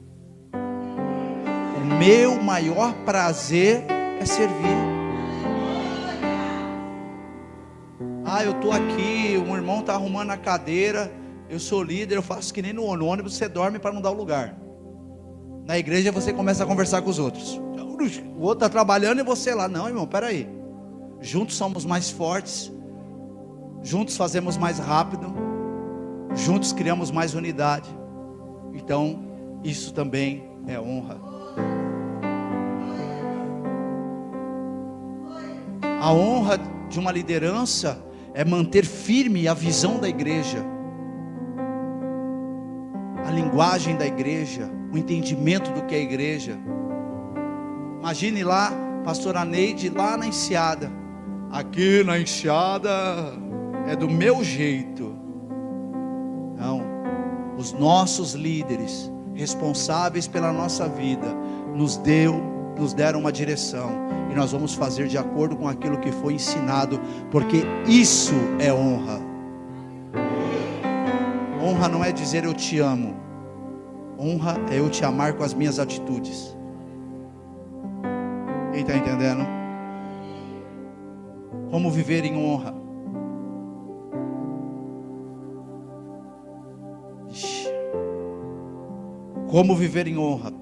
O meu maior prazer é servir. Eu estou aqui, um irmão está arrumando a cadeira, eu sou líder, eu faço que nem no ônibus, você dorme para não dar o lugar. Na igreja você começa a conversar com os outros. O outro está trabalhando e você lá. Não, irmão, peraí. Juntos somos mais fortes, juntos fazemos mais rápido, juntos criamos mais unidade. Então, isso também é honra. A honra de uma liderança é manter firme a visão da igreja, a linguagem da igreja, o entendimento do que é a igreja. Imagine lá, pastora Neide, lá na Enseada. Aqui na Enseada é do meu jeito. Não, os nossos líderes, responsáveis pela nossa vida, nos deram uma direção, e nós vamos fazer de acordo com aquilo que foi ensinado, porque isso é honra. Honra não é dizer eu te amo, honra é eu te amar com as minhas atitudes. Quem está entendendo? Como viver em honra? Como viver em honra?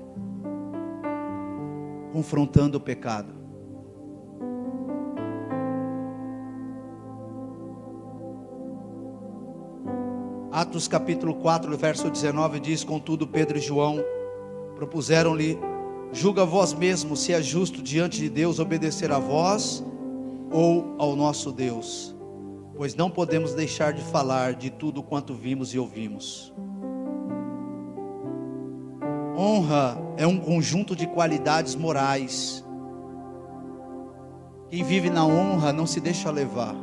Confrontando o pecado. Atos capítulo 4, verso 19 diz: contudo Pedro e João propuseram-lhe: julga vós mesmo se é justo diante de Deus obedecer a vós ou ao nosso Deus, pois não podemos deixar de falar de tudo quanto vimos e ouvimos. Honra é um conjunto de qualidades morais. Quem vive na honra não se deixa levar,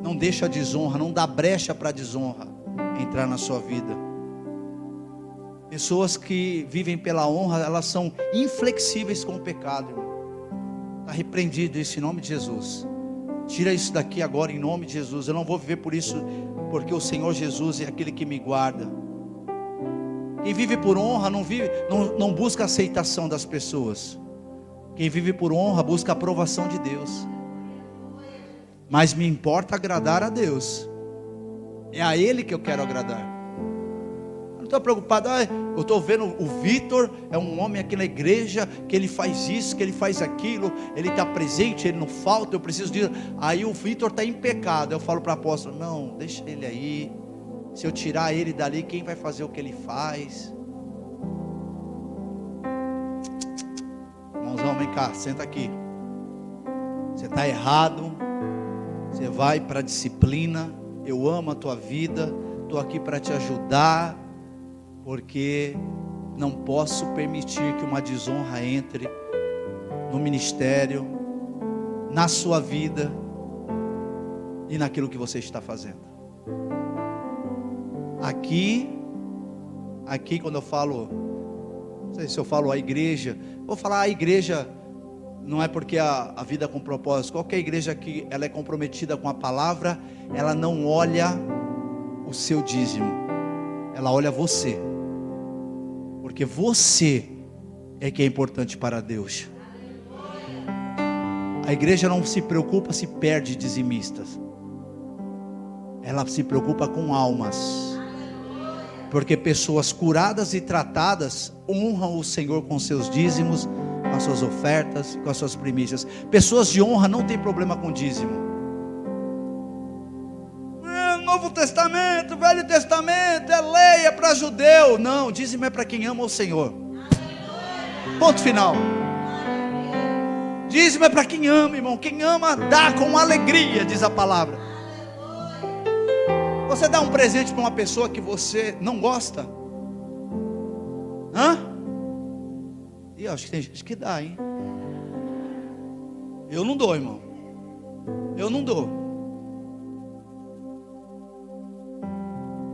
não deixa a desonra, não dá brecha para a desonra entrar na sua vida. Pessoas que vivem pela honra, elas são inflexíveis com o pecado, irmão. Está repreendido isso em nome de Jesus. Tira isso daqui agora em nome de Jesus. Eu não vou viver por isso, porque o Senhor Jesus é aquele que me guarda. Quem vive por honra não busca a aceitação das pessoas. Quem vive por honra busca a aprovação de Deus. Mas me importa agradar a Deus. É a Ele que eu quero agradar. Eu não estou preocupado. Eu estou vendo o Vitor, é um homem aqui na igreja, que ele faz isso, que ele faz aquilo, ele está presente, ele não falta, eu preciso disso. Aí o Vitor está em pecado. Eu falo para o apóstolo: não, deixa ele aí. Se eu tirar ele dali, quem vai fazer o que ele faz? Irmãozão, vem cá, senta aqui. Você está errado. Você vai para a disciplina. Eu amo a tua vida. Estou aqui para te ajudar. Porque não posso permitir que uma desonra entre no ministério, na sua vida e naquilo que você está fazendo. Aqui quando eu falo, não sei se eu falo a igreja, vou falar a igreja, não é porque a vida é com propósito. Qualquer igreja que ela é comprometida com a palavra, ela não olha o seu dízimo, ela olha você, porque você é que é importante para Deus. A igreja não se preocupa se perde dizimistas, ela se preocupa com almas. Porque pessoas curadas e tratadas honram o Senhor com seus dízimos, com as suas ofertas, com as suas primícias. Pessoas de honra não tem problema com dízimo. Novo Testamento, Velho Testamento, é lei, é para judeu. Não, dízimo é para quem ama o Senhor. Ponto final. Dízimo é para quem ama, irmão. Quem ama dá com alegria, diz a palavra. Você dá um presente para uma pessoa que você não gosta? Hã? E acho que tem gente que dá, hein? Eu não dou, irmão. Eu não dou.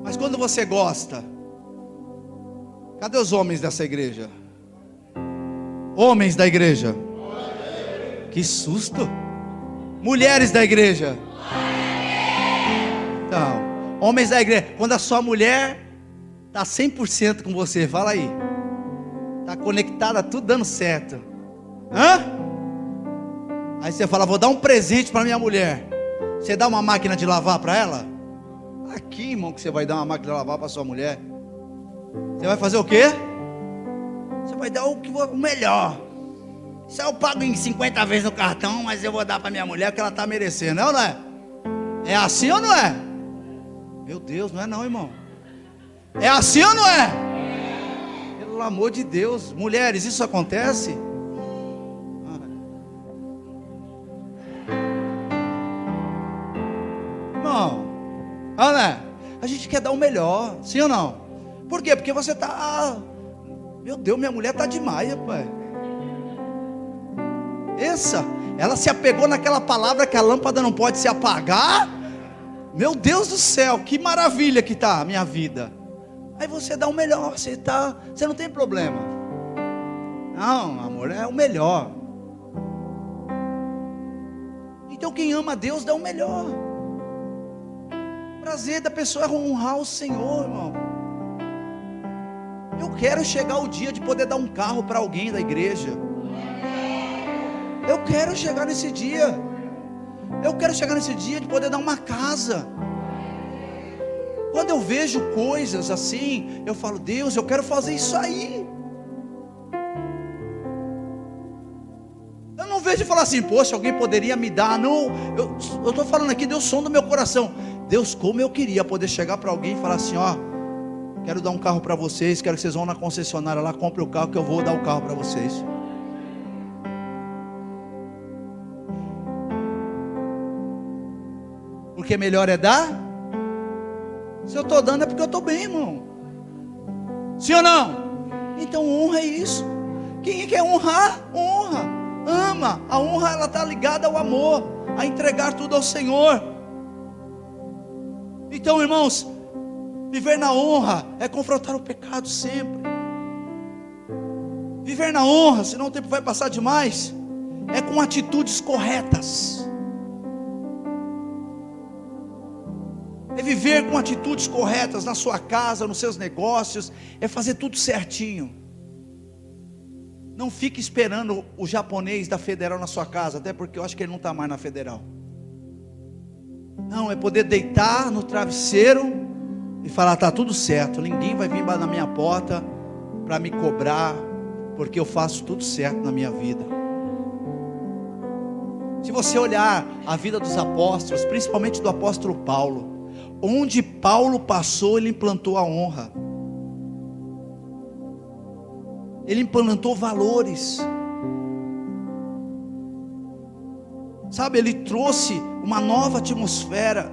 Mas quando você gosta, cadê os homens dessa igreja? Homens da igreja. Que susto. Mulheres da igreja. Então, homens da igreja, quando a sua mulher está 100% com você, fala aí. Está conectada, tudo dando certo. Hã? Aí você fala, vou dar um presente para minha mulher. Você dá uma máquina de lavar para ela? Aqui, irmão, que você vai dar uma máquina de lavar para sua mulher. Você vai fazer o quê? Você vai dar o melhor. Isso eu pago em 50 vezes no cartão, mas eu vou dar para minha mulher que ela está merecendo, é ou não é? É assim ou não é? Meu Deus, não é não, irmão. É assim ou não é? Pelo amor de Deus. Mulheres, isso acontece? Irmão, Ana, a gente quer dar o melhor, sim ou não? Por quê? Porque você está... meu Deus, minha mulher está demais, rapaz. Ela se apegou naquela palavra que a lâmpada não pode se apagar. Meu Deus do céu, que maravilha que está a minha vida. Aí você dá o melhor, você não tem problema. Não, amor, é o melhor. Então quem ama a Deus dá o melhor. O prazer da pessoa é honrar o Senhor, irmão. Eu quero chegar o dia de poder dar um carro para alguém da igreja. Eu quero chegar nesse dia. Eu quero chegar nesse dia de poder dar uma casa. Quando eu vejo coisas assim, eu falo, Deus, eu quero fazer isso aí. Eu não vejo e falar assim, poxa, alguém poderia me dar. Não, eu estou falando aqui, Deus, som do meu coração. Deus, como eu queria poder chegar para alguém e falar assim, ó, quero dar um carro para vocês, quero que vocês vão na concessionária lá, comprem o carro que eu vou dar o carro para vocês. Porque melhor é dar. Se eu estou dando é porque eu estou bem, irmão. Sim ou não? Então honra é isso. Quem quer honrar, honra. Ama. A honra, ela está ligada ao amor, a entregar tudo ao Senhor. Então, irmãos, viver na honra é confrontar o pecado sempre. Viver na honra, senão o tempo vai passar demais, é com atitudes corretas. É viver com atitudes corretas na sua casa, nos seus negócios. É fazer tudo certinho. Não fique esperando o japonês da Federal na sua casa, até porque eu acho que ele não está mais na Federal. Não, é poder deitar no travesseiro e falar, está tudo certo, ninguém vai vir na minha porta para me cobrar, porque eu faço tudo certo na minha vida. Se você olhar a vida dos apóstolos, principalmente do apóstolo Paulo, onde Paulo passou, ele implantou a honra. Ele implantou valores. Sabe, ele trouxe uma nova atmosfera.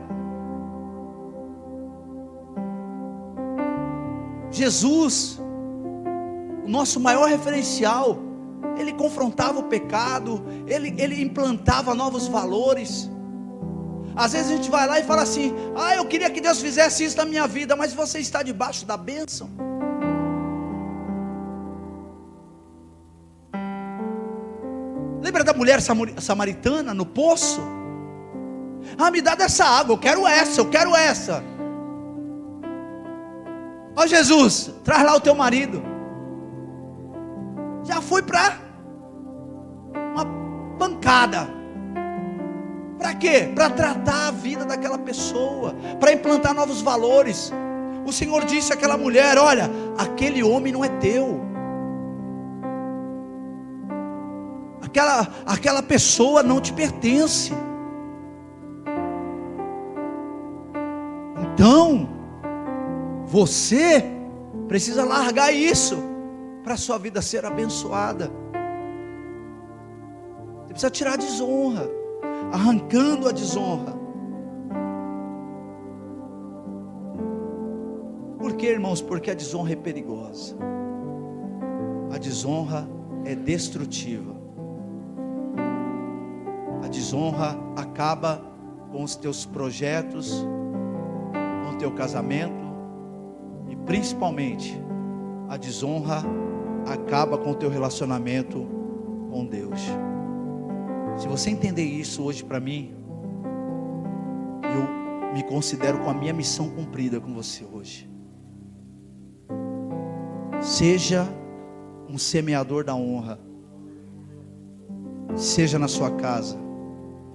Jesus, o nosso maior referencial, ele confrontava o pecado, ele implantava novos valores. Às vezes a gente vai lá e fala assim, eu queria que Deus fizesse isso na minha vida, mas você está debaixo da bênção. Lembra da mulher samaritana no poço? Me dá dessa água, eu quero essa. Ó Jesus, traz lá o teu marido. Já foi para uma pancada. Para quê? Para tratar a vida daquela pessoa, para implantar novos valores. O Senhor disse àquela mulher: olha, aquele homem não é teu, aquela pessoa não te pertence. Então você precisa largar isso para a sua vida ser abençoada. Você precisa tirar a desonra, arrancando a desonra. Por quê, irmãos? Porque a desonra é perigosa. A desonra é destrutiva. A desonra acaba com os teus projetos, com o teu casamento, e principalmente a desonra acaba com o teu relacionamento com Deus. Se você entender isso hoje para mim, eu me considero com a minha missão cumprida com você hoje. Seja um semeador da honra. Seja na sua casa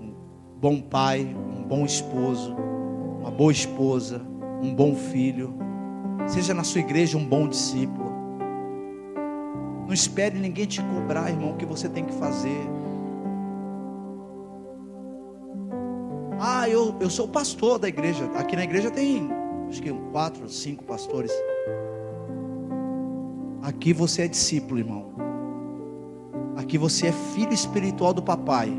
um bom pai, um bom esposo, uma boa esposa, um bom filho. Seja na sua igreja um bom discípulo. Não espere ninguém te cobrar, irmão, o que você tem que fazer. Eu sou pastor da igreja. Aqui na igreja tem, acho que 4 ou 5 pastores. Aqui você é discípulo, irmão. Aqui você é filho espiritual do papai.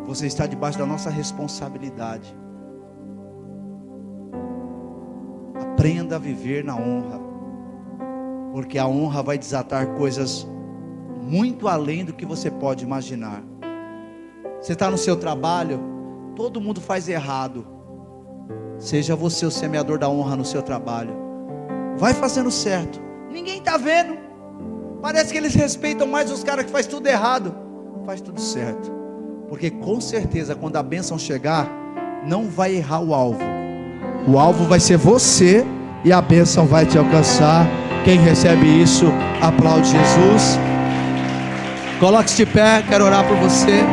Você está debaixo da nossa responsabilidade. Aprenda a viver na honra, porque a honra vai desatar coisas muito além do que você pode imaginar. Você está no seu trabalho, todo mundo faz errado. Seja você o semeador da honra no seu trabalho. Vai fazendo certo. Ninguém está vendo. Parece que eles respeitam mais os caras que faz tudo errado. Faz tudo certo, porque com certeza quando a bênção chegar, não vai errar o alvo. O alvo vai ser você, e a bênção vai te alcançar. Quem recebe isso, aplaude Jesus. Coloque-se de pé, quero orar por você.